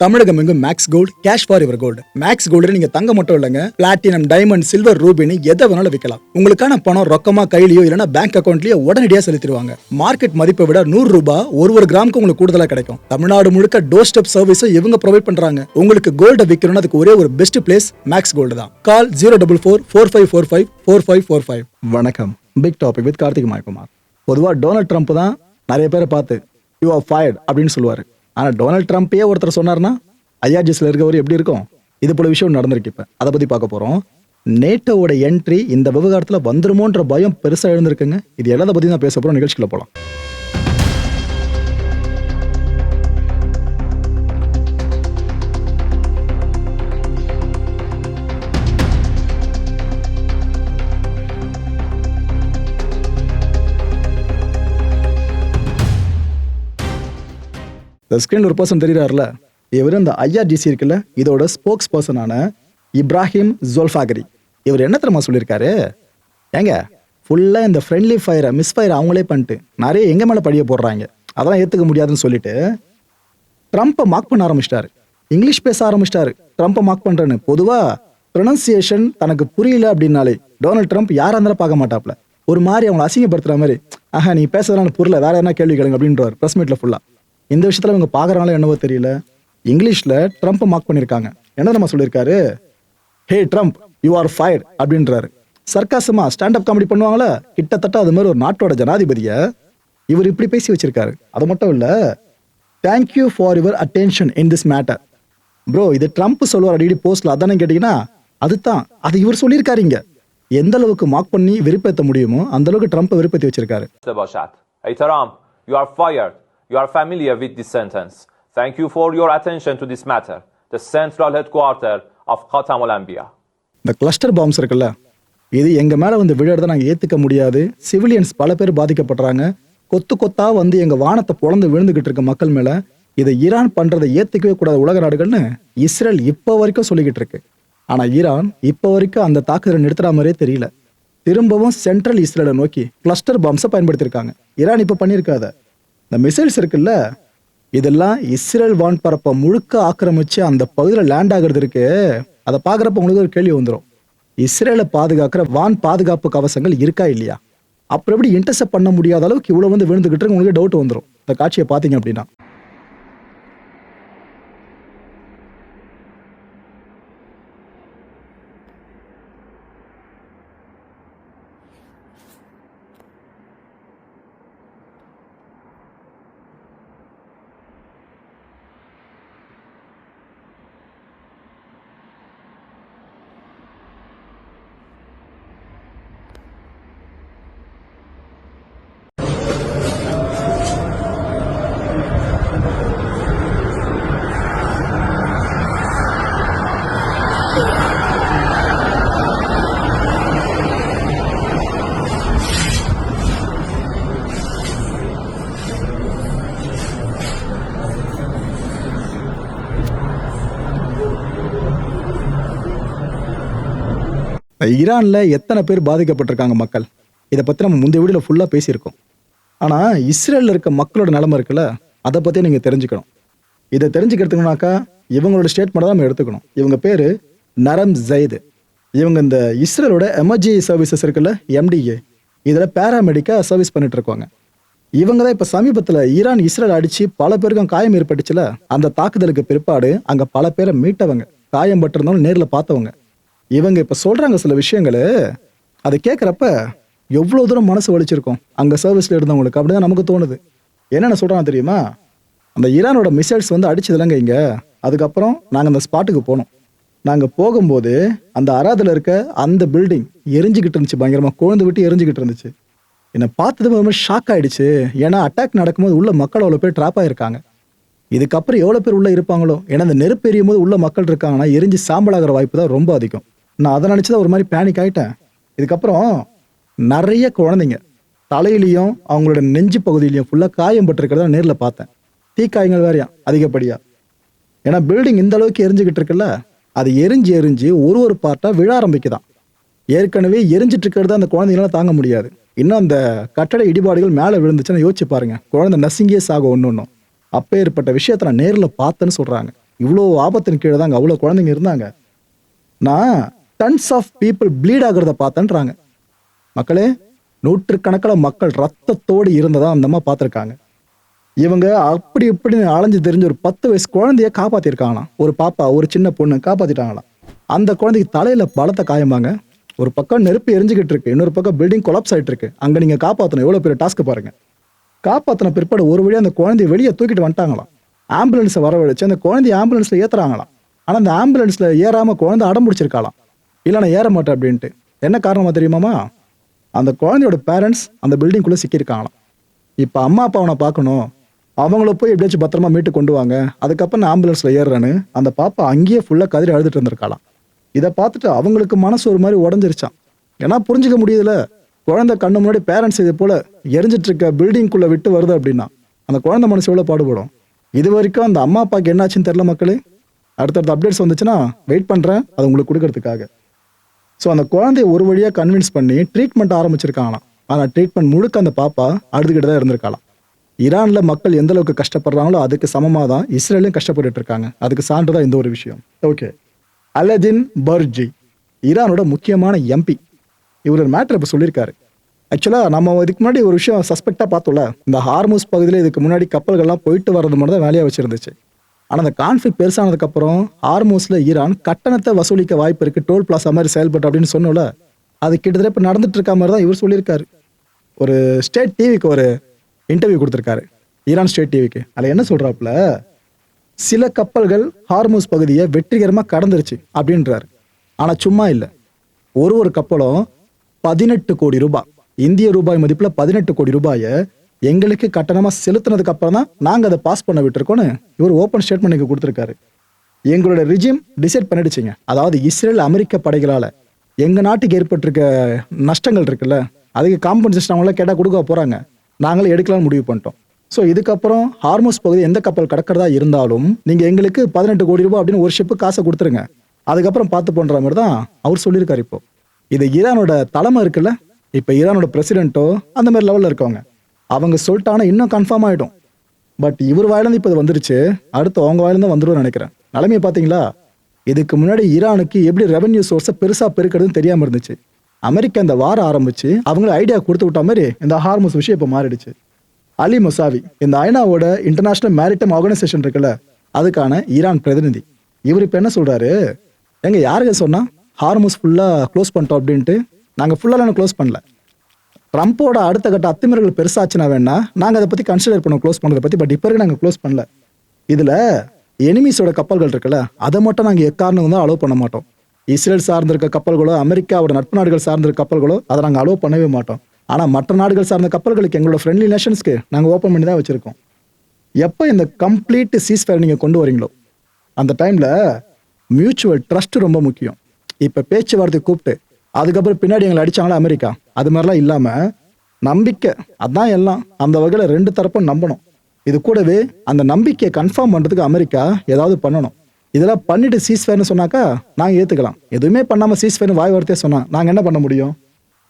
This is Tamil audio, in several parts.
தமிழகம் எங்கும் Max Gold cash for your gold. Max Gold நீங்க தங்க மட்டும் இல்லைங்க, பிளாட்டினம், டைமண்ட், சில்வர், ரூபினி எதை வேணாலும் விற்கலாம். உங்களுக்கான பணம் ரொக்கமா கையிலயோ இல்லைன்னா பேங்க் அக்கௌண்ட்லயோ உடனடியாக செலுத்திடுவாங்க. மார்க்கெட் மதிப்பை விட 100 ரூபாய் ஒரு கிராமுக்கு உங்களுக்கு கூடுதலா கிடைக்கும். தமிழ்நாடு முழுக்க டோர் ஸ்டெப் சர்வீஸும் இவங்க ப்ரொவைட் பண்றாங்க. உங்களுக்கு கோல்ட விற்கணும்னு அதுக்கு ஒரே ஒரு பெஸ்ட் பிளேஸ் மேக்ஸ் கோல்டு தான். கால் 04445454545. வணக்கம். Big topic with Karthik Mayakumar. பொதுவா டொனால்ட் ட்ரம்ப் தான் நிறைய பேரை பார்த்து யூ ஆர் ஃபயர்ட் அப்படின்னு சொல்லுவாரு. ஆனா டொனால்ட் ட்ரம்ப்பே ஒருத்தர் சொன்னார்னா ஐஆர்ஜிஎஸ்ல இருக்கவர் எப்படி இருக்கும்? இது போல விஷயம் நடந்திருக்கு. இப்ப அதை பத்தி பார்க்க போறோம். நேட்டோவோட என்ட்ரி இந்த விவகாரத்துல வந்துருமோன்ற பயம் பெருசா எழுந்திருக்குங்க. இது எல்லாத்த பத்தி தான் பேச போறோம். நிகழ்ச்சிக்குள்ள போலாம். இந்த ஸ்கிரீன்ல ஒரு பர்சன் தெரியுறாருல, இவர் இந்த ஐஆர்ஜிசி இருக்குல்ல, இதோட ஸ்போக்ஸ் பர்சனான இப்ராஹிம் ஜோல்ஃபாகரி. இவர் என்ன தெரியுமா சொல்லியிருக்காரு? ஏங்க ஃபுல்லா இந்த ஃப்ரெண்ட்லி ஃபயரை மிஸ் ஃபயர் அவங்களே பண்ணிட்டு நிறைய எங்க மேல படிய போடுறாங்க, அதெல்லாம் ஏத்துக்க முடியாதுன்னு சொல்லிட்டு ட்ரம்ப்பை மார்க் பண்ண ஆரம்பிச்சிட்டாரு. இங்கிலீஷ் பேச ஆரம்பிச்சிட்டாரு. ட்ரம்ப்பை மார்க் பண்றேன்னு. பொதுவா ப்ரொனன்சியேஷன் தனக்கு புரியல அப்படின்னாலே டொனால்ட் ட்ரம்ப் யாரா இருந்தாலும் பார்க்க மாட்டாப்ல. ஒரு மாதிரி அவங்களை அசிங்கப்படுத்துற மாதிரி, ஆஹா நீ பேசுறதுனால புரியல, வேற என்ன கேள்வி கேளுங்க அப்படின்றார் பிரஸ் மீட்ல ஃபுல்லா. இந்த விஷயத்துல இவங்க பாக்குறனால என்னவோ தெரியல, இங்கிலீஷ்ல ட்ரம்ப் மார்க் பண்ணிருக்காங்க. என்ன நம்ம சொல்லியிருக்காரு? ஹே ட்ரம்ப், யூ ஆர் ஃபயர்ட் அப்படின்றாரு. சர்க்காசமா ஸ்டாண்ட் அப் காமெடி பண்ணுவாங்களா, கிட்டத்தட்ட அது மாதிரி ஒரு நாட்டோட ஜனாதிபதிய இவர் இப்படி பேசி வச்சிருக்காரு. அது மட்டும் இல்ல, thank you for your attention in this matter. Bro, இது ட்ரம்ப் சொல்லுவார் அடிக்கடி போஸ்ட்ல, அதானே கேட்டீங்கன்னா அதுதான். அது இவர் சொல்லியிருக்காருங்க. எந்த அளவுக்கு மார்க் பண்ணி வெறுப்பேற்ற முடியுமோ அந்த அளவுக்கு ட்ரம்ப் வெறுப்பேற்றி வச்சிருக்காரு. Hey Trump, you are fired. You are familiar with this sentence. Thank you for your attention to this matter. The central headquarter of Khatam al-Anbiya. இந்த கிளஸ்டர் பாம்ஸ் இருக்குல்ல, இது எங்க மேல வந்து விழுறத நாங்க ஏத்துக்க முடியாது. சிவிலியன்ஸ் பல பேர் பாதிக்கப்படுறாங்க. கொத்து கொத்தா வந்து எங்க வானத்தை பொழந்து விழுந்துகிட்டு இருக்க மக்கள் மேல இதை ஈரான் பண்றதை ஏத்துக்கவே கூடாது உலக நாடுகள்னு இஸ்ரேல் இப்ப வரைக்கும் சொல்லிக்கிட்டு இருக்கு. ஆனா ஈரான் இப்ப வரைக்கும் அந்த தாக்குதலை நிறுத்துற மாதிரியே தெரியல. திரும்பவும் சென்ட்ரல் இஸ்ரேலை நோக்கி கிளஸ்டர் பாம்ஸை பயன்படுத்திருக்காங்க. ஈரான் இப்ப பண்ணிருக்காத இந்த மிசைல்ஸ் இருக்குல்ல, இதெல்லாம் இஸ்ரேல் வான் பரப்ப முழுக்க ஆக்கிரமிச்சு அந்த பகுதியில் லேண்ட் ஆகுறது இருக்கு. அதை பாக்குறப்ப உங்களுக்கு ஒரு கேள்வி வந்துடும், இஸ்ரேலை பாதுகாக்கிற வான் பாதுகாப்பு கவசங்கள் இருக்கா இல்லையா? அப்புறம் எப்படி இன்டர்செப்ட் பண்ண முடியாத அளவுக்கு இவ்வளவு வந்து விழுந்துகிட்டு இருக்கு, உங்களுக்கு டவுட் வந்துடும் இந்த காட்சியை பாத்தீங்க அப்படின்னா. ஈரான்ல எத்தனை பேர் பாதிக்கப்பட்டிருக்காங்க மக்கள், இதை பத்தி நம்ம முந்தைய வீடியோல ஃபுல்லா பேசியிருக்கோம். ஆனா இஸ்ரேல்ல இருக்க மக்களோட நிலைமை இருக்குல்ல, அதை பத்தி நீங்க தெரிஞ்சுக்கணும். இதை தெரிஞ்சுக்கிறதுக்குனாக்கா இவங்களோட ஸ்டேட்மெண்ட் தான் நம்ம எடுத்துக்கணும். இவங்க பேரு நரம் ஜெயித். இவங்க இந்த இஸ்ரேலோட எமர்ஜி சர்வீசஸ் இருக்குல்ல, எம்டிஏ, இதுல பேராமெடிக்கா சர்வீஸ் பண்ணிட்டு இருக்காங்க. இவங்க தான் இப்ப சமீபத்துல ஈரான் இஸ்ரேல் அடிச்சு பல பேருக்கும் காயம் ஏற்பட்டுச்சுல, அந்த தாக்குதலுக்கு பிற்பாடு அங்க பல பேரை மீட்டவங்க, காயம் பட்டிருந்தாலும் நேர்ல பார்த்தவங்க. இவங்க இப்ப சொல்றாங்க சில விஷயங்களு, அதை கேட்கறப்ப எவ்வளவு தூரம் மனசு வலிச்சிருக்கும் அங்க சர்வீஸ்ல இருந்தவங்களுக்கு அப்படிதான் நமக்கு தோணுது. என்னென்ன சொல்றாங்க தெரியுமா? அந்த ஈரானோட மிசைல்ஸ் வந்து அடிச்சதுலங்க இங்க. அதுக்கப்புறம் நாங்க அந்த ஸ்பாட்டுக்கு போனோம். நாங்க போகும்போது அந்த அராதுல இருக்க அந்த பில்டிங் எரிஞ்சுக்கிட்டு இருந்துச்சு, பயங்கரமா கொழுந்து விட்டு எரிஞ்சுக்கிட்டு இருந்துச்சு. என்னை பார்த்தது ரொம்ப ஷாக் ஆயிடுச்சு. ஏன்னா அட்டாக் நடக்கும்போது உள்ள மக்கள் அவ்வளவு பேர் ட்ராப் ஆயிருக்காங்க. இதுக்கப்புறம் எவ்வளவு பேர் உள்ள இருப்பாங்களோ, ஏன்னா அந்த நெருப்பு எரியும் போது உள்ள மக்கள் இருக்காங்கன்னா எரிஞ்சு சாம்பலாகிற வாய்ப்பு தான் ரொம்ப அதிகம். நான் அதை நினைச்சுதான் ஒரு மாதிரி பேனிக் ஆயிட்டேன். இதுக்கப்புறம் நிறைய குழந்தைங்க தலையிலையும் அவங்களோட நெஞ்சு பகுதியிலையும் ஃபுல்லா காயம் பட்டிருக்கிறத நேர்ல பார்த்தேன். தீக்காயங்கள் வேறையா அதிகப்படியா. ஏன்னா பில்டிங் இந்த அளவுக்கு எரிஞ்சுக்கிட்டு இருக்குல்ல, அது எரிஞ்சு எரிஞ்சு ஒரு பார்ட்டா விழ ஆரம்பிக்குதான். ஏற்கனவே எரிஞ்சிட்டு இருக்கிறது அந்த குழந்தைங்களால தாங்க முடியாது. இன்னும் அந்த கட்டட இடிபாடுகள் மேல விழுந்துச்சுன்னா யோசிச்சு பாருங்க, குழந்தை நசுங்கியே சாகும் ஒன்னொன்னும். அப்பேற்பட்ட விஷயத்த நான் நேர்ல பார்த்தேன்னு சொல்றாங்க. இவ்வளோ ஆபத்தின் கீழே தாங்க அவ்வளோ குழந்தைங்க இருந்தாங்க. நான் டன்ஸ் ஆஃப் பீப்புள் ப்ளீட் ஆகுறத பார்த்தேன்றாங்க. மக்களே, நூற்றுக்கணக்கில் மக்கள் ரத்தத்தோடு இருந்ததா அந்த அம்மா பார்த்துருக்காங்க. இவங்க அப்படி இப்படின்னு அலைஞ்சு தெரிஞ்ச ஒரு 10 வயசு குழந்தைய காப்பாத்திருக்காங்களாம். ஒரு பாப்பா, ஒரு சின்ன பொண்ணு காப்பாத்திட்டாங்களாம். அந்த குழந்தைக்கு தலையில பலத்த காயமாங்க. ஒரு பக்கம் நெருப்பு எரிஞ்சுக்கிட்டு இருக்கு, இன்னொரு பக்கம் பில்டிங் கொலாப்ஸ் ஆயிட்டு இருக்கு. அங்க நீங்க காப்பாற்றணும், எவ்வளவு பெரிய டாஸ்க் பாருங்க. காப்பாத்தின பிற்பாடு ஒரு வழியா அந்த குழந்தைய வெளியே தூக்கிட்டு வந்துட்டாங்களாம். ஆம்புலன்ஸை வரவழைச்சு அந்த குழந்தைய ஆம்புலன்ஸ்ல ஏத்துறாங்களாம். ஆனா அந்த ஆம்புலன்ஸ்ல ஏறாம குழந்தை அடம் பிடிச்சிருக்காளாம். இல்ல நான் ஏற மாட்டேன் அப்படின்ட்டு. என்ன காரணமா தெரியுமாமா? அந்த குழந்தையோட பேரண்ட்ஸ் அந்த பில்டிங்குள்ள சிக்கியிருக்காங்களாம். இப்ப அம்மா அப்பா அவனை பார்க்கணும், அவங்கள போய் எப்படியாச்சும் பத்திரமா மீட்டு கொண்டு வாங்க, அதுக்கப்புறம் நான் ஆம்புலன்ஸ்ல ஏறுறேன்னு அந்த பாப்பா அங்கேயே ஃபுல்லா கதறி அழுதுட்டு இருந்திருக்காளாம். இதை பார்த்துட்டு அவங்களுக்கு மனசு ஒரு மாதிரி உடஞ்சிருச்சான். ஏன்னா புரிஞ்சுக்க முடியுதுல, குழந்தை கண்ணு முன்னாடி பேரண்ட்ஸ் இது போல எரிஞ்சிட்டு இருக்க பில்டிங்குள்ள விட்டு வருது அப்படின்னா அந்த குழந்தை மனசு எவ்வளவு பாடுபடும். இது வரைக்கும் அந்த அம்மா அப்பாவுக்கு என்னாச்சுன்னு தெரியல மக்களே. அடுத்தடுத்த அப்டேட்ஸ் வந்துச்சுன்னா வெயிட் பண்றேன் அது உங்களுக்கு கொடுக்கறதுக்காக. ஸோ அந்த குழந்தைய ஒரு வழியாக கன்வின்ஸ் பண்ணி ட்ரீட்மெண்ட் ஆரம்பிச்சிருக்காங்களாம். ஆனால் ட்ரீட்மெண்ட் முழுக்க அந்த பாப்பா அழுதுகிட்டு தான் இருந்திருக்கலாம். ஈரானில் மக்கள் எந்த அளவுக்கு கஷ்டப்படுறாங்களோ அதுக்கு சமமாக தான் இஸ்ரேலையும் கஷ்டப்பட்டுட்டு இருக்காங்க. அதுக்கு சான்று தான் இந்த ஒரு விஷயம். ஓகே, அலதின் பர்ஜி ஈரானோட முக்கியமான எம்பி. இவர் ஒரு மேட்டர் இப்போ சொல்லியிருக்காரு. ஆக்சுவலாக நம்ம இதுக்கு முன்னாடி ஒரு விஷயம் சஸ்பெக்டாக பார்த்தோம்ல, இந்த ஹார்மூஸ் பகுதியில் இதுக்கு முன்னாடி கப்பல்கள்லாம் போயிட்டு வர்றது மட்டும் தான் வேலையாக வச்சிருந்துச்சு. ஆனால் அந்த கான்ஃப்ளிக்ட் பெருசானதுக்கப்புறம் ஹார்மூஸில் ஈரான் கட்டணத்தை வசூலிக்க வாய்ப்பு இருக்குது, டோல் பிளாசா மாதிரி செயல்பட்டு அப்படின்னு சொன்னோம்ல, அது கிட்டத்தட்ட இப்போ நடந்துட்டு இருக்க மாதிரி தான் இவர் சொல்லியிருக்காரு. ஒரு ஸ்டேட் டிவிக்கு ஒரு இன்டர்வியூ கொடுத்துருக்காரு, ஈரான் ஸ்டேட் டிவிக்கு. அதில் என்ன சொல்கிறாப்புல, சில கப்பல்கள் ஹார்மூஸ் பகுதியை வெற்றிகரமாக கடந்துருச்சு அப்படின்றாரு. ஆனால் சும்மா இல்லை, ஒரு கப்பலும் 18 கோடி ரூபாய், இந்திய ரூபாய் மதிப்பில் 18 கோடி ரூபாயை எங்களுக்கு கட்டணமாக செலுத்தினதுக்கு அப்புறம் தான் நாங்கள் அதை பாஸ் பண்ண விட்டுருக்கோன்னு இவர் ஓப்பன் ஸ்டேட்மெண்ட் கொடுத்துருக்காரு. எங்களோட ரிஜிம் டிசைட் பண்ணிடுச்சிங்க, அதாவது இஸ்ரேல் அமெரிக்க படைகளால் எங்கள் நாட்டுக்கு ஏற்பட்டிருக்க நஷ்டங்கள் இருக்குல்ல, அதுக்கு காம்பன்சேஷன் அவங்களாம் கேட்டால் கொடுக்க போகிறாங்க, நாங்களே எடுக்கலாம்னு முடிவு பண்ணிட்டோம். ஸோ இதுக்கப்புறம் ஹார்மூஸ் பகுதி எந்த கப்பல் கடக்கிறதா இருந்தாலும் நீங்கள் எங்களுக்கு 18 கோடி ரூபாய் அப்படின்னு ஒரு ஷிப்பு காசை கொடுத்துருங்க, அதுக்கப்புறம் பார்த்து பண்ணுற மாதிரி தான் அவர் சொல்லியிருக்காரு. இப்போ இது ஈரானோட தலைமை இருக்குல்ல, இப்போ ஈரானோட பிரசிடென்ட்டோ அந்த மாதிரி லெவலில் இருக்கவங்க அவங்க சொல்லிட்டாங்கன்னா இன்னும் கன்ஃபார்ம் ஆகிடும். பட் இவர் வாயிலேருந்து இப்போ இது வந்துருச்சு, அடுத்து அவங்க வாயிலேருந்து வந்துடும் நினைக்கிறேன். நிலைமையை பார்த்தீங்களா? இதுக்கு முன்னாடி ஈரானுக்கு எப்படி ரெவன்யூ சோர்ஸை பெருசாக பெருக்கிறதுன்னு தெரியாமல் இருந்துச்சு. அமெரிக்கா இந்த வாரம் ஆரம்பிச்சு அவங்கள ஐடியா கொடுத்து விட்ட மாதிரி இந்த ஹார்மூஸ் விஷயம் இப்போ மாறிடுச்சு. அலி முசாவி, இந்த ஐநாவோட இன்டர்நேஷனல் மேரிடைம் ஆர்கனைசேஷன் இருக்குல்ல, அதுக்கான ஈரான் பிரதிநிதி. இவர் இப்போ என்ன சொல்றாரு, எங்க யாருங்க சொன்னா ஹார்மூஸ் ஃபுல்லாக க்ளோஸ் பண்ணிட்டோம் அப்படின்ட்டு? நாங்கள் ஃபுல்லாக க்ளோஸ் பண்ணல. ட்ரம்ப்போட அடுத்த கட்ட அத்துமீறல்கள் பெருசாச்சுன்னா வேணா நாங்கள் அதை பற்றி கன்சிடர் பண்ணோம் க்ளோஸ் பண்ணுறதை பற்றி. பட் இப்போ வரைக்கும் நாங்கள் க்ளோஸ் பண்ணல. இதில் எனிமீஸோட கப்பல்கள் இருக்குல்ல, அதை மட்டும் நாங்கள் எக்காரணம் தான் அலோவ் பண்ண மாட்டோம். இஸ்ரேல் சார்ந்திருக்க கப்பல்களோ அமெரிக்காவோட நட்பு நாடுகள் சார்ந்திருக்க கப்பல்களோ அதை நாங்கள் அலோவ் பண்ணவே மாட்டோம். ஆனால் மற்ற நாடுகள் சார்ந்த கப்பல்களுக்கு எங்களோட ஃப்ரெண்ட்லி நேஷன்ஸ்க்கு நாங்கள் ஓப்பன் பண்ணி தான் வச்சுருக்கோம். எப்போ இந்த கம்ப்ளீட் சீஸ்ஃபயர் நீங்கள் கொண்டு வரீங்களோ அந்த டைமில் மியூச்சுவல் ட்ரஸ்ட் ரொம்ப முக்கியம். இப்போ பேச்சுவார்த்தை கூப்பிட்டு அதுக்கப்புறம் பின்னாடி எங்களை அடிச்சாங்களா அமெரிக்கா, அது மாதிரிலாம் இல்லாமல் நம்பிக்கை, அதான் எல்லாம். அந்த வகையில் 2 தரப்பும் நம்பணும். இது கூடவே அந்த நம்பிக்கையை கன்ஃபார்ம் பண்ணுறதுக்கு அமெரிக்கா ஏதாவது பண்ணணும். இதெல்லாம் பண்ணிட்டு சீஸ்ஃபயர்னு சொன்னாக்கா நாங்கள் ஏற்றுக்கலாம். எதுவுமே பண்ணாமல் சீஸ்ஃபயர்னு வாய் வார்த்தையே சொன்னால் நாங்கள் என்ன பண்ண முடியும்?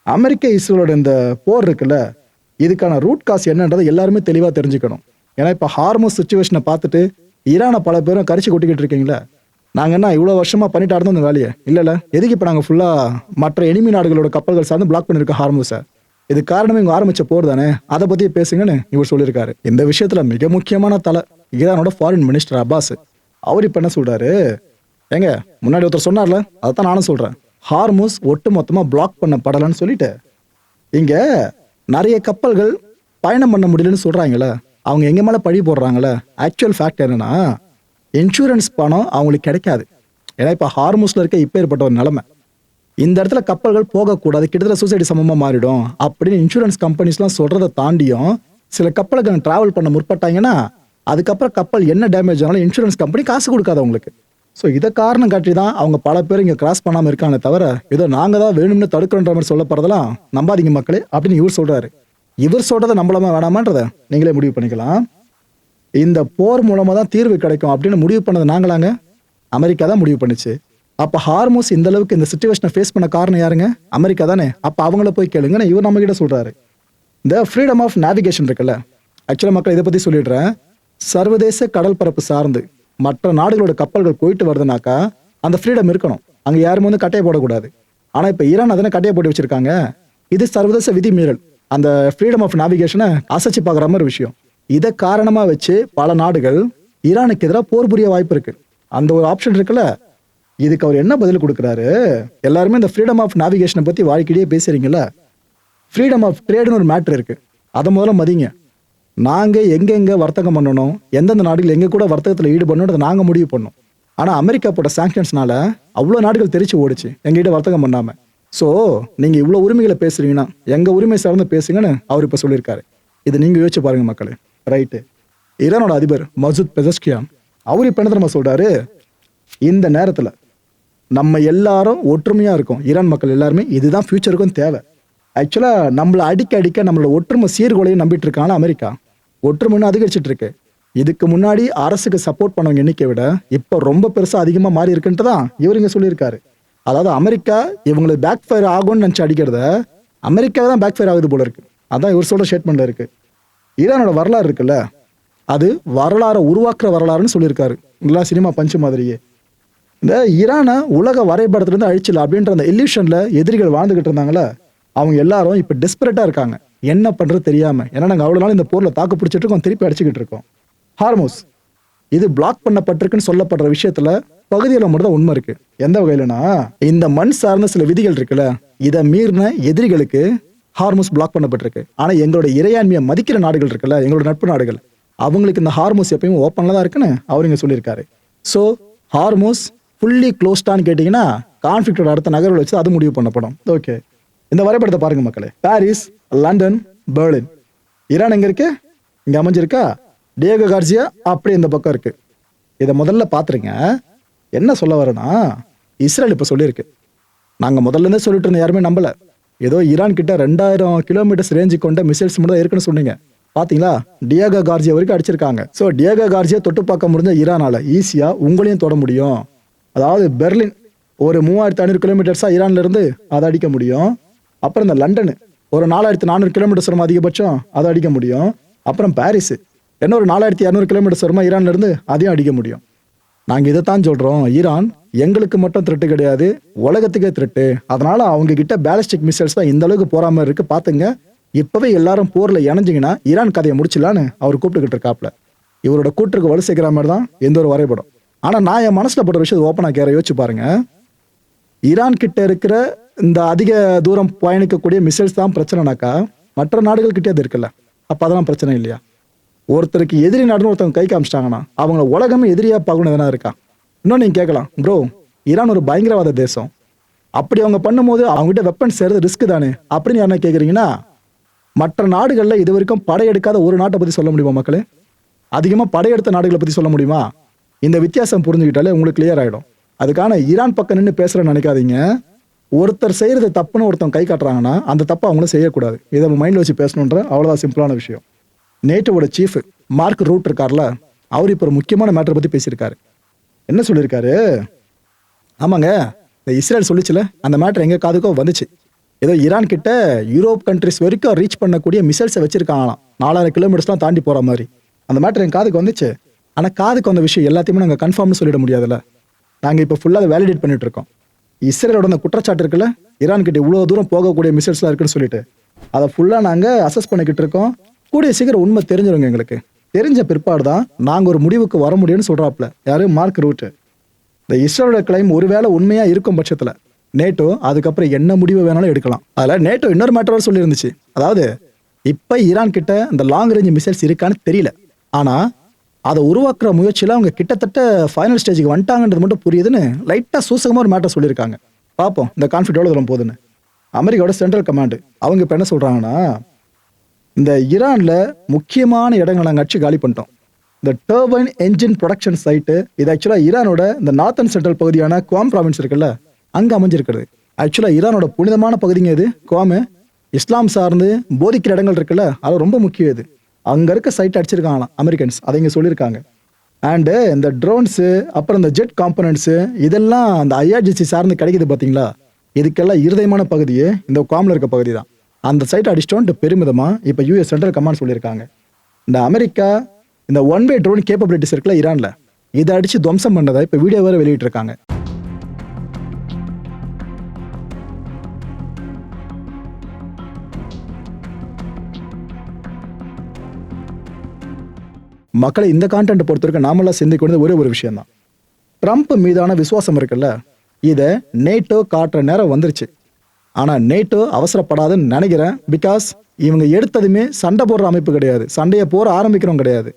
அமெரிக்க இஸ்ரேலோட இந்த போர் இருக்குல்ல, இதுக்கான ரூட் காஸ் என்னன்றதை எல்லாருமே தெளிவாக தெரிஞ்சுக்கணும். ஏன்னா இப்போ ஹார்மோஸ் சுச்சுவேஷனை பார்த்துட்டு ஈரானை பல பேரும் கரிச்சு கொட்டிக்கிட்டு இருக்கீங்களே, நாங்கள் என்ன இவ்வளோ வருஷமாக பண்ணிட்டு இருந்தோம் இந்த வேலையை? இல்லைல்ல, எதுக்கு இப்போ நாங்கள் ஃபுல்லாக மற்ற எனிமி நாடுகளோட கப்பல்கள் சார்ந்து பிளாக் பண்ணியிருக்கோம் ஹார்மோஸை? இது காரணமே இவங்க ஆரம்பிச்ச போர் தானே, அதை பற்றி பேசுங்கன்னு இவர் சொல்லியிருக்காரு. இந்த விஷயத்தில் மிக முக்கியமான தலை ஈரானோட ஃபாரின் மினிஸ்டர் அப்பாஸ். அவர் இப்போ என்ன சொல்கிறாரு, ஏங்க முன்னாடி ஒருத்தர் சொன்னார்ல, அதை தான் நானும் சொல்கிறேன், ஹார்மோஸ் ஒட்டு மொத்தமாக பிளாக் பண்ணப்படலைன்னு சொல்லிட்டு இங்கே நிறைய கப்பல்கள் பயணம் பண்ண முடியலன்னு சொல்கிறாங்களே, அவங்க எங்கே மேலே பழி போடுறாங்களே. ஆக்சுவல் ஃபேக்ட் என்னன்னா, இன்சூரன்ஸ் பணம் அவங்களுக்கு கிடைக்காது. ஏன்னா இப்போ ஹார்மூஸில் இருக்க இப்போ ஏற்பட்ட ஒரு நிலைமை, இந்த இடத்துல கப்பல்கள் போகக்கூடாது, கிட்டத்தட்ட சூசைடி சமமாக மாறிடும் அப்படின்னு இன்சூரன்ஸ் கம்பெனிஸ்லாம் சொல்கிறத தாண்டியும் சில கப்பலுக்கு ட்ராவல் பண்ண முற்பட்டாங்கன்னா அதுக்கப்புறம் கப்பல் என்ன டேமேஜ் ஆனாலும் இன்சூரன்ஸ் கம்பெனி காசு கொடுக்காது அவங்களுக்கு. ஸோ இதை காரணம் காட்டி தான் அவங்க பல பேர் இங்கே கிராஸ் பண்ணாமல் இருக்காங்க தவிர ஏதோ நாங்கள் தான் வேணும்னு தடுக்கிறோன்ற மாதிரி சொல்லப்படுறதெல்லாம் நம்பாதீங்க மக்களே அப்படின்னு இவர் சொல்கிறாரு. இவர் சொல்கிறத நம்பலாமா வேணாமான்றதை நீங்களே முடிவு பண்ணிக்கலாம். இந்த போர் மூலமாக தான் தீர்வு கிடைக்கும் அப்படின்னு முடிவு பண்ணது நாங்களாங்க, அமெரிக்கா தான் முடிவு பண்ணிச்சு. அப்போ ஹார்மோஸ் இந்த அளவுக்கு இந்த சிச்சுவேஷனை ஃபேஸ் பண்ண காரணம் யாருங்க? அமெரிக்கா தானே. அப்போ அவங்கள போய் கேளுங்கன்னு இவர் நம்ம கிட்ட சொல்கிறாரு. இந்த ஃப்ரீடம் ஆஃப் நேவிகேஷன் இருக்குல்ல, ஆக்சுவலாக மக்கள் இதை பற்றி சொல்லிடுறேன். சர்வதேச கடல் பரப்பு சார்ந்து மற்ற நாடுகளோட கப்பல்கள் போயிட்டு வருதுனாக்கா அந்த ஃப்ரீடம் இருக்கணும், அங்க யாரும் வந்து கட்டையை போடக்கூடாது. ஆனா இப்ப ஈரான் அதனை கட்டையை போட்டு வச்சிருக்காங்க. இது சர்வதேச விதி மீறல், அந்த ஃப்ரீடம் ஆஃப் நேவிகேஷனை அசைச்சு பார்க்குற மாதிரி ஒரு விஷயம். இதை காரணமா வச்சு பல நாடுகள் ஈரானுக்கு எதிராக போர் புரிய வாய்ப்பு இருக்கு. அந்த ஒரு ஆப்ஷன் இருக்குல்ல. இதுக்கு அவர் என்ன பதில் கொடுக்குறாரு? எல்லாருமே இந்த ஃப்ரீடம் ஆஃப் நேவிகேஷனை பத்தி வாழ்க்கையிலேயே பேசுறீங்கல்ல, ஃப்ரீடம் ஆஃப் ட்ரேடுன்னு ஒரு மேட்ரு இருக்கு, அதை முதல்ல மதிங்க. நாங்க எங்க வர்த்தகம் பண்ணணும், எந்தெந்த நாடுகள் எங்க கூட வர்த்தகத்தில் ஈடுபடணும் நாங்க முடிவு பண்ணோம். ஆனா அமெரிக்கா போட்ட சாங்ஷன்ஸ்னால அவ்வளோ நாடுகள் தெரிச்சு ஓடிச்சு எங்ககிட்ட வர்த்தகம் பண்ணாம. ஸோ நீங்க இவ்வளோ உரிமைகளை பேசுறீங்கன்னா எங்க உரிமை சார்ந்து பேசுங்கன்னு அவர் இப்ப சொல்லியிருக்காரு. இது நீங்க யோசிச்சு பாருங்க மக்களே. ரைட்டு. ஈரானோட அதிபர் மசூத் பெசஷ்கியான் அவர் இப்ப என்ன தெரியுமா சொல்றாரு? இந்த நேரத்துல நம்ம எல்லாரும் ஒற்றுமையா இருக்கோம், ஈரான் மக்கள் எல்லாருமே, இதுதான் ஃபியூச்சருக்கும் தேவை. ஆக்சுவலா நம்மள அடிக்க நம்மளோட ஒற்றுமை சீர்கோலையும் நம்பிட்டு இருக்காங்க அமெரிக்கா. ஒற்றுமைன்னு அதிகரிச்சுட்டு இருக்கு. இதுக்கு முன்னாடி அரசுக்கு சப்போர்ட் பண்ணவங்க எண்ணிக்கை விட இப்ப ரொம்ப பெருசா அதிகமா மாறி இருக்குன்ட்டு தான் இவர் இங்க சொல்லியிருக்காரு. அதாவது அமெரிக்கா இவங்களுக்கு பேக் ஃபயர் ஆகும்னு நினைச்சு அடிக்கிறத அமெரிக்காவை தான் பேக் ஃபயர் ஆகுது போல இருக்கு. அதான் இவர் சொல்ற ஸ்டேட்மெண்ட்ல இருக்கு. ஈரானோட வரலாறு இருக்குல்ல, அது வரலாறை உருவாக்குற வரலாறுன்னு சொல்லியிருக்காரு. இல்ல சினிமா பஞ்சு மாதிரியே. இந்த ஈரானை உலக வரைபடத்துல இருந்து அழிச்சிடல அப்படின்ற அந்த எல்யூஷன்ல எதிரிகள் வாழ்ந்துகிட்டு இருந்தாங்களே, அவங்க எல்லாரும் இப்ப டெஸ்பரேட்டா இருக்காங்க, என்ன பண்றது தெரியாம. ஏன்னா நாங்க அவ்வளவு நாள் இந்த போர்ல தாக்கு பிடிச்சிட்டு இருக்கோம், திருப்பி அடிச்சுக்கிட்டு இருக்கோம். ஹார்மோஸ் இது பிளாக் பண்ணப்பட்டிருக்குன்னு சொல்லப்படுற விஷயத்துல பகுதியில் மட்டும் தான் உண்மை இருக்கு. எந்த வகையிலனா, இந்த மண் சார்ந்த சில விதிகள் இருக்குல்ல, இதை மீறின எதிரிகளுக்கு ஹார்மோஸ் பிளாக் பண்ணப்பட்டிருக்கு. ஆனா எங்களோட இறையாண்மையை மதிக்கிற நாடுகள் இருக்குல்ல, எங்களோட நட்பு நாடுகள், அவங்களுக்கு இந்த ஹார்மோஸ் எப்பயும் ஓப்பன்ல தான் இருக்குன்னு அவர் இங்க சொல்லியிருக்காரு. ஸோ ஹார்மோஸ் ஃபுல்லி க்ளோஸ்டான்னு கேட்டீங்கன்னா கான்ஃபிளிக்டோட அடுத்த நகர்வுகள் வச்சு அது முடிவு பண்ணப்படும். ஓகே, இந்த வரைபடத்தை பாருங்க மக்களே. Paris, London, Berlin. ஈரான் எங்க இருக்கு? இங்க அமைஞ்சிருக்கா. டியேகோ கார்சியா அப்படி இந்த பக்கம் இருக்கு. இதை முதல்ல பாத்துருங்க. என்ன சொல்ல வரேன்னா, இஸ்ரேல் இப்ப சொல்லியிருக்கு, நாங்க முதல்ல இருந்தே சொல்லிட்டு இருந்த யாருமே நம்பல, ஏதோ ஈரான் கிட்ட 2000 கிலோமீட்டர்ஸ் ரேஞ்சு கொண்ட மிசைல்ஸ் மட்டும் தான் இருக்குன்னு சொன்னீங்க. பாத்தீங்களா, டியேகோ கார்சியா வரைக்கும் அடிச்சிருக்காங்க. ஸோ டியேகோ கார்சியா தொட்டு பார்க்க முடிஞ்ச ஈரானால ஈஸியா உங்களையும் தொட முடியும். அதாவது பெர்லின் ஒரு 3500 கிலோமீட்டர்ஸா ஈரான்ல இருந்து அதை அடிக்க முடியும். அப்புறம் இந்த லண்டனு ஒரு 4400 கிலோமீட்டர்ஸ் வருமா அதிகபட்சம், அதை அடிக்க முடியும். அப்புறம் பாரிஸ் என்ன ஒரு 4200 கிலோமீட்டர்ஸ் வருமா ஈரான்ல இருந்து, அதையும் அடிக்க முடியும். நாங்க இதைத்தான் சொல்றோம், ஈரான் எங்களுக்கு மட்டும் த்ரெட்டு கிடையாது, உலகத்துக்கே த்ரெட்டு. அதனால அவங்க கிட்ட பேலிஸ்டிக் மிசைல்ஸ் தான் இந்த அளவுக்கு போற மாதிரி இருக்கு, பாத்துங்க. இப்பவே எல்லாரும் போர்ல இணைஞ்சிங்கன்னா ஈரான் கதையை முடிச்சிடலான்னு அவர் கூப்பிட்டுக்கிட்டு இருக்காப்ல. இவரோட கூட்டுக்கு வலு சேர்க்கிற மாதிரி தான் எந்த ஒரு வரைபடம். ஆனா நான் என் மனசுல போட்ட விஷயத்தை ஓப்பனா கேற யோசிச்சு பாருங்க. ஈரான் கிட்ட இருக்கிற இந்த அதிக தூரம் பயணிக்கக்கூடிய மிசைல்ஸ் தான் பிரச்சனைனாக்கா மற்ற நாடுகள் கிட்டே அது இருக்குல்ல, அப்ப அதெல்லாம் பிரச்சனை இல்லையா? ஒருத்தருக்கு எதிரி நாடுன்னு ஒருத்தவங்க கை காமிச்சிட்டாங்கன்னா அவங்கள உலகமே எதிரியா பார்க்கணும் எதனா இருக்கா? இன்னும் நீங்க கேட்கலாம், ப்ரோ ஈரான் ஒரு பயங்கரவாத தேசம், அப்படி அவங்க பண்ணும்போது அவங்ககிட்ட வெப்பன்ஸ் சேர்றது ரிஸ்க் தானே அப்படின்னு யாரா கேட்குறீங்கன்னா, மற்ற நாடுகள்ல இது வரைக்கும் படையெடுக்காத ஒரு நாட்டை பத்தி சொல்ல முடியுமா மக்களே? அதிகமா படையெடுத்த நாடுகளை பத்தி சொல்ல முடியுமா? இந்த வித்தியாசம் புரிஞ்சுக்கிட்டாலே உங்களுக்கு கிளியர் ஆயிடும். அதுக்கான ஈரான் பக்கம் நின்று பேசுறேன்னு நினைக்காதீங்க. ஒருத்தர் செய்யறது தப்புன்னு ஒருத்தவங்க கை காட்டுறாங்கன்னா அந்த தப்பை அவங்களும் செய்யக்கூடாது. இதை மைண்ட்ல வச்சு பேசணுன்ற அவ்வளவுதான் சிம்பிளான விஷயம். நேட்டோட சீஃப் மார்க் ரூட் இருக்கார்ல, அவர் இப்போ ஒரு முக்கியமான மேட்டரை பத்தி பேசியிருக்காரு. என்ன சொல்லியிருக்காரு? ஆமாங்க, இந்த இஸ்ரேல் சொல்லிச்சுல, அந்த மேட்டர் எங்க காதுக்கோ வந்துச்சு. ஏதோ ஈரான் கிட்ட யூரோப் கண்ட்ரிஸ் வரைக்கும் ரீச் பண்ணக்கூடிய மிசைல்ஸை வச்சிருக்காங்களாம், 4000 கிலோமீட்டர்ஸ்லாம் தாண்டி போற மாதிரி. அந்த மேட்டர் என் காதுக்கு வந்துச்சு. ஆனா காதுக்கு வந்த விஷயம் எல்லாத்தையுமே நாங்கள் கன்ஃபார்ம்னு சொல்லிட முடியாதுல்ல. நாங்கள் இப்போ ஃபுல்லாக அதை வேலிடேட் பண்ணிட்டு இருக்கோம். இஸ்ரேலோட அந்த குற்றச்சாட்டு இருக்குல்ல, ஈரான் கிட்ட இவ்வளோ தூரம் போகக்கூடிய மிசைல்ஸ்லாம் இருக்குன்னு சொல்லிட்டு, அதை ஃபுல்லாக நாங்கள் அசஸ் பண்ணிக்கிட்டு இருக்கோம். கூடிய சீக்கிரம் உண்மை தெரிஞ்சிருங்க எங்களுக்கு. தெரிஞ்ச பிற்பாடு தான் நாங்கள் ஒரு முடிவுக்கு வர முடியும்னு சொல்றாப்ல யாரு, மார்க் ரூட். இந்த இஸ்ரேலோட கிளைம் ஒருவேளை உண்மையா இருக்கும் பட்சத்தில் நேட்டோ அதுக்கப்புறம் என்ன முடிவு வேணாலும் எடுக்கலாம். அதில் நேட்டோ இன்னொரு மேட்டர் சொல்லி இருந்துச்சு. அதாவது இப்போ ஈரான் கிட்ட இந்த லாங் ரேஞ்ச் மிசைல்ஸ் இருக்கான்னு தெரியல, ஆனால் அதை உருவாக்குற முயற்சியில் அவங்க கிட்டத்தட்ட ஃபைனல் ஸ்டேஜுக்கு வந்துட்டாங்கன்றது மட்டும் புரியுதுன்னு லைட்டாக சூசகமாக ஒரு மேட்டர் சொல்லியிருக்காங்க. பார்ப்போம் இந்த கான்ஃபிளிக்ட் எவ்வளோ தூரம் போகுதுன்னு. அமெரிக்காவோட சென்ட்ரல் கமாண்டு அவங்க இப்போ என்ன சொல்கிறாங்கன்னா, இந்த ஈரான்ல முக்கியமான இடங்களை நாங்கள் அடிச்சு காலி பண்ணிட்டோம். இந்த டர்பைன் என்ஜின் ப்ரொடக்ஷன் சைட்டு இது ஆக்சுவலாக ஈரானோட இந்த நார்த் அண்ட் சென்ட்ரல் பகுதியான குவாம் ப்ராவின்ஸ் இருக்குல்ல, அங்கே அமைஞ்சிருக்கிறது. ஆக்சுவலாக ஈரானோட புனிதமான பகுதிங்க இது குவாமு. இஸ்லாம் சார்ந்து போதிக்கிற இடங்கள் இருக்குல்ல, அது ரொம்ப முக்கியம். இது அங்கே இருக்க சைட் அடிச்சிருக்காங்களாம் அமெரிக்கன்ஸ், அதை இங்கே சொல்லியிருக்காங்க. அண்டு இந்த ட்ரோன்ஸு அப்புறம் இந்த ஜெட் காம்பனன்ட்ஸு இதெல்லாம் அந்த IRGC சார்ந்து கிடைக்குது பார்த்தீங்களா, இதுக்கெல்லாம் இருதயமான பகுதியே இந்த குவாமில் இருக்க பகுதி தான். அந்த சைட் அடிச்சிட்டோன்ட்டு பெருமிதமாக இப்போ US சென்ட்ரல் கமாண்ட் சொல்லியிருக்காங்க. இந்த அமெரிக்கா இந்த ஒன் வே ட்ரோன் கேப்பபிலிட்டிஸ் இருக்குல்ல ஈரானில், இதை அடிச்சு துவம்சம் பண்ணதை இப்போ வீடியோ வேற வெளியிட்டிருக்காங்க. மக்களை இந்த கான்டென்ட் பொறுத்தவரைக்கும் நாமெல்லாம் சிந்திக்க வேண்டியது ஒரே ஒரு விஷயம் தான். ட்ரம்ப் மீதான விசுவாசம் இருக்குல்ல, இதை நேட்டோ காட்டுற நேரம் வந்துருச்சு. ஆனால் நேட்டோ அவசரப்படாதுன்னு நினைக்கிறேன். பிகாஸ் இவங்க எடுத்ததுமே சண்டை போடுற அமைப்பு கிடையாது, சண்டையை போர் ஆரம்பிக்கிறோம் கிடையாது.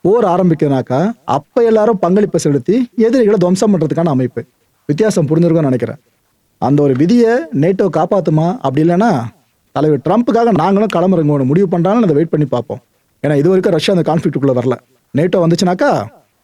போர் ஆரம்பிக்கிறதுனாக்கா அப்போ எல்லாரும் பங்களிப்பை செலுத்தி எதிரிகளை துவம்சம் பண்ணுறதுக்கான அமைப்பு. வித்தியாசம் புரிஞ்சிருக்கும்னு நினைக்கிறேன். அந்த ஒரு விதியை நேட்டோ காப்பாற்றுமா? அப்படி இல்லைன்னா தலைவர் ட்ரம்ப்புக்காக நாங்களும் களமிறங்கணும் முடிவு பண்ணுறாங்கன்னு அதை வெயிட் பண்ணி பார்ப்போம். ஏன்னா இது வரைக்கும் ரஷ்யா அந்த கான்ஃப்ளிக்ட்டுக்குள்ளே வரல. நேட்டோ வந்துச்சுனாக்கா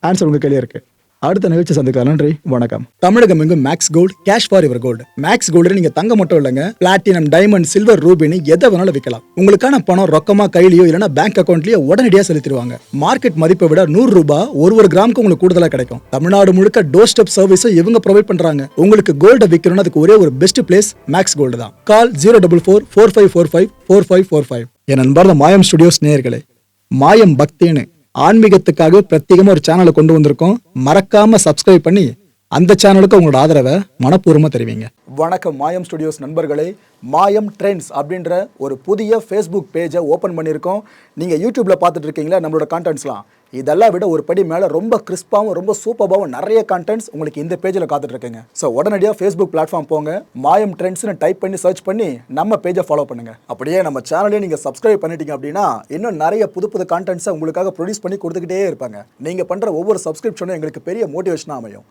ஆன்சர் உங்கள் கையிலே இருக்கு. அடுத்த நிகழ்ச்சி சந்திக்கலாம். நன்றி, வணக்கம். தமிழகம் எங்கும் Max Gold, cash for your gold. Max Gold நீங்க தங்க மட்டும் இல்லைங்க, பிளாட்டினம், டைமண்ட், சில்வர், ரூபினி எதை வேணாலும் விற்கலாம். உங்களுக்கான பணம் ரொக்கமா கையிலயோ இல்லைன்னா பேங்க் அக்கௌண்ட்லயோ உடனடியாக செலுத்திடுவாங்க. மார்க்கெட் மதிப்பை விட 100 ரூபாய் ஒரு கிராமுக்கு உங்களுக்கு கூடுதலாக கிடைக்கும். தமிழ்நாடு முழுக்க டோர் ஸ்டெப் சர்வீஸும் இவங்க ப்ரொவைட் பண்றாங்க. உங்களுக்கு கோல்டை விற்கணும்னு அதுக்கு ஒரே ஒரு பெஸ்ட் பிளேஸ் மேக்ஸ் கோல்டு தான். கால் 04445454545. என் அன்பார்ந்த மாயம் ஸ்டுடியோஸ் நேயர்களே, மாயம் பக்தின்னு ஆன்மீகத்துக்காக பிரத்யேகமா ஒரு சேனலை கொண்டு வந்திருக்கோம். மறக்காம சப்ஸ்கிரைப் பண்ணி அந்த சேனலுக்கு உங்களோட ஆதரவை மனப்பூர்வமா தெரிவிங்க. வணக்கம் மாயம் ஸ்டுடியோஸ் நண்பர்களே. மாயம் ட்ரெண்ட்ஸ் அப்படின்ற ஒரு புதிய ஃபேஸ்புக் பேஜை ஓப்பன் பண்ணியிருக்கோம். நீங்கள் யூடியூப்பில் பார்த்துட்டு இருக்கீங்களா நம்மளோட கான்டென்ட்ஸ்லாம். இதெல்லாம் விட ஒரு படி மேலே ரொம்ப கிறிஸ்பாகவும் ரொம்ப சூப்பராகவும் நிறைய கான்டென்ட்ஸ் உங்களுக்கு இந்த பேஜில் காத்துட்ருக்குங்க. ஸோ உடனடியாக ஃபேஸ்புக் பிளாட்ஃபார்ம் போங்க, மாயம் ட்ரெண்ட்ஸ்னு டைப் பண்ணி சர்ச் பண்ணி நம்ம பேஜை ஃபாலோ பண்ணுங்கள். அப்படியே நம்ம சேனலையும் நீங்கள் சப்ஸ்கிரைப் பண்ணிட்டீங்க அப்படின்னா இன்னும் நிறைய புது கான்டென்ட்ஸை உங்களுக்காக ப்ரொடியூஸ் பண்ணி கொடுத்துக்கிட்டே இருப்பாங்க. நீங்கள் பண்ணுற ஒவ்வொரு சப்ஸ்கிரிப்ஷனும் எங்களுக்கு பெரிய மோட்டிவேஷனாக அமையும்.